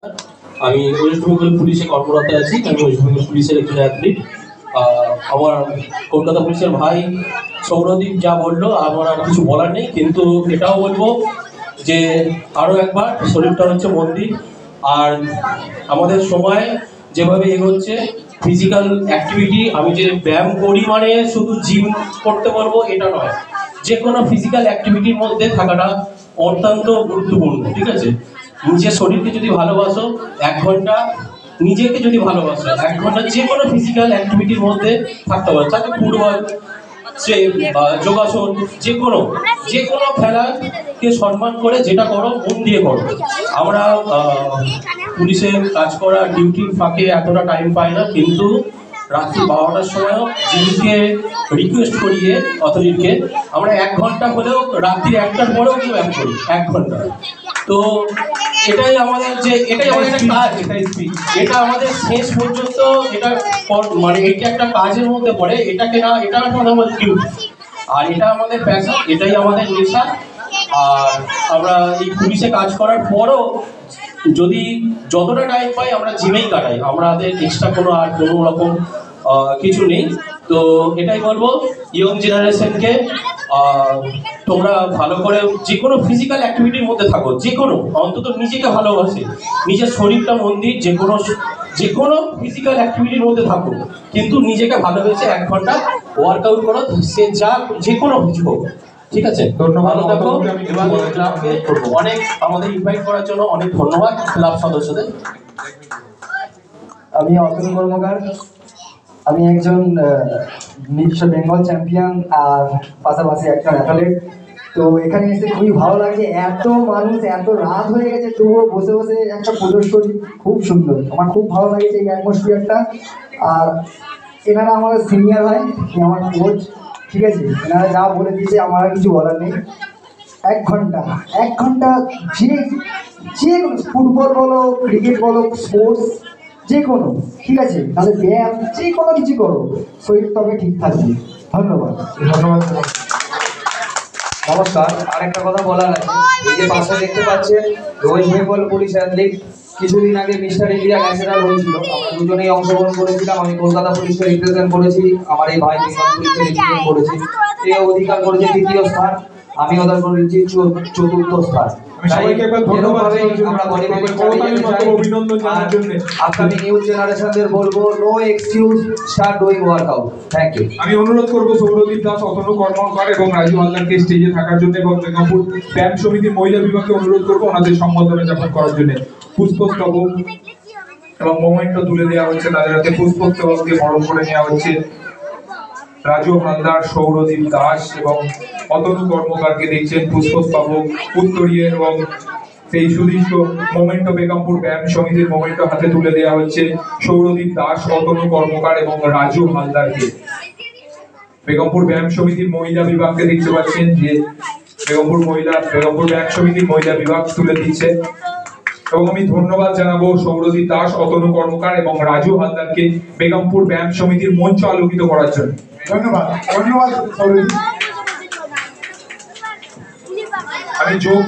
আমি ওয়েস্ট বেঙ্গল পুলিশে কর্মরত আছি। আমি ওয়েস্ট বেঙ্গল পুলিশের একজন অ্যাথলিট। আমার কলকাতা পুলিশের ভাই সৌরদীপ যা বললো আমার আর কিছু বলার নেই, কিন্তু এটাও বলবো যে আরও একবার শরীরটা হচ্ছে মন্দির। আর আমাদের সময় যেভাবে এগোচ্ছে ফিজিক্যাল অ্যাক্টিভিটি, আমি যে ব্যায়াম করি মানে শুধু জিম করতে পারবো এটা নয়, যে কোনো ফিজিক্যাল অ্যাক্টিভিটির মধ্যে থাকাটা অত্যন্ত গুরুত্বপূর্ণ। ঠিক আছে, নিজের শরীরকে যদি ভালোবাসো 1 ঘন্টা, নিজেকে যদি ভালোবাসো 1 ঘন্টা যে কোনো ফিজিক্যাল অ্যাক্টিভিটির মধ্যে থাকতে পারো, তাকে ফুটবল, সে যোগাসন, যে কোনো খেলাকে সম্মান করে যেটা করো মন দিয়ে করো। আমরা পুলিশে কাজ করা ডিউটির ফাঁকে এতটা টাইম পাই না, কিন্তু রাত্রি 12টার সময়ও জিমকে রিকোয়েস্ট করিয়ে অথরিটিকে আমরা 1 ঘন্টা হলেও রাত্রি 1টার পরেও কি ব্যায়াম করি 1 ঘন্টা। তো এটাই আমাদের কাজ, এটা আমাদের শেষ পর্যন্ত এটা মানে এটা একটা কাজের মধ্যে পড়ে, এটাকে না, এটা আমাদের ডিউটি, আর এটা আমাদের প্যাশন, এটাই আমাদের নেশা। আর আমরা এই পুলিশে কাজ করার পরও যদি যতটা টাইম পাই আমরা জিমেই কাটাই, আমাদের এক্সট্রা কোনো রকম কিছু নেই। তো এটাই বলবো ইয়ং জেনারেশনকে, তোমরা ভালো করে যে কোনো ফিজিক্যাল অ্যাক্টিভিটির মধ্যে থাকো, যে কোনো, অন্তত নিজেকে ভালোবাসে, নিজের শরীরটা মন্দির, যে কোনো ফিজিক্যাল অ্যাক্টিভিটির মধ্যে থাকো, কিন্তু নিজেকে ভালোবেসে 1 ঘন্টা ওয়ার্কআউট করো, সে যে কোনো কিছু হোক। ঠিক আছে, ধন্যবাদ। অনেক আমাদের ইনভাইট করার জন্য অনেক ধন্যবাদ ক্লাব সদস্যদের। আমি অতুল কর্মকার, আমি একজন মিস বেঙ্গল চ্যাম্পিয়ন আর পাশাপাশি একজন অ্যাথলেট। তো এখানে এসে খুবই ভালো লাগে, এত মানুষ, এত রাত হয়ে গেছে তবুও বসে বসে একটা প্রদর্শনী, খুব সুন্দর, আমার খুব ভালো লাগছে এই অ্যাটমসফিয়ারটা। আর এনারা আমাদের সিনিয়র হয়, আমার কোচ, ঠিক আছে, এনারা যা বলে দিয়েছে আমার আর কিছু বলার নেই। 1 ঘন্টা যে ফুটবল বলো, ক্রিকেট বলো, স্পোর্টস যে কোনো, ঠিক আছে, তাহলে ব্যায়াম যে কোনো কিছু করো, শরীর তবে ঠিক থাকবে। ধন্যবাদ। নমস্কার, আরেকটা কথা বলার আছে, এই যে পাশে দেখতে পাচ্ছেন ওয়েস্ট বেঙ্গল পুলিশ অ্যাথলিট, কিছুদিন আগে মিস্টার ইন্ডিয়া ন্যাশনাল হয়েছিল, আমরা দুজনেই অংশগ্রহণ করেছিলাম। আমি কলকাতা পুলিশকে রিপ্রেজেন্ট করেছি, আমার এই ভাই বেঙ্গল পুলিশকে রিপ্রেজেন্ট করেছি। এ অধিকার করেছে 3য় স্থান, আমি অধিকার করেছি 4র্থ স্থান। আমি নিউ জেনারেশনদের বলবো, no excuse, start doing workout. Thank you. আমি অনুরোধ করবো সৌরদীপ দাস, অতনু কর্মকার এবং রাজু হালদারকে স্টেজে থাকার জন্য, এবং বেঙ্গলপুর ব্যায়াম সমিতির মহিলা বিভাগকে অনুরোধ করবো ওনাদের সম্বোধনে জ্ঞাপন করার জন্য। পুষ্পস্তবক এবং মোমেন্টো তুলে দেওয়া হচ্ছে, তাদের হাতে পুষ্পস্তবককে বরণ করে নেওয়া হচ্ছে। রাজু হালদার, সৌরদীপ দাস এবং অতনু কর্মকারকে দেখছেন পুষ্পস্তবক উত্তরীয় এবং সেই সুদৃশ্য মোমেন্টো বেগমপুর ব্যায়াম সমিতির মোমেন্টো হাতে তুলে দেওয়া হচ্ছে সৌরদীপ দাস, অতনু কর্মকার এবং রাজু হালদারকে। বেগমপুর ব্যায়াম সমিতির মহিলা বিভাগকে দেখতে পাচ্ছেন যে বেগমপুর ব্যায়াম সমিতির মহিলা বিভাগ তুলে দিচ্ছে, এবং আমি ধন্যবাদ জানাবো সৌরদীপ দাস, অতনু কর্মকার এবং রাজু হালদারকে বেগমপুর ব্যায়াম সমিতির মঞ্চ আলোকিত করার জন্য। ধন্যবাদ। আমি যোগ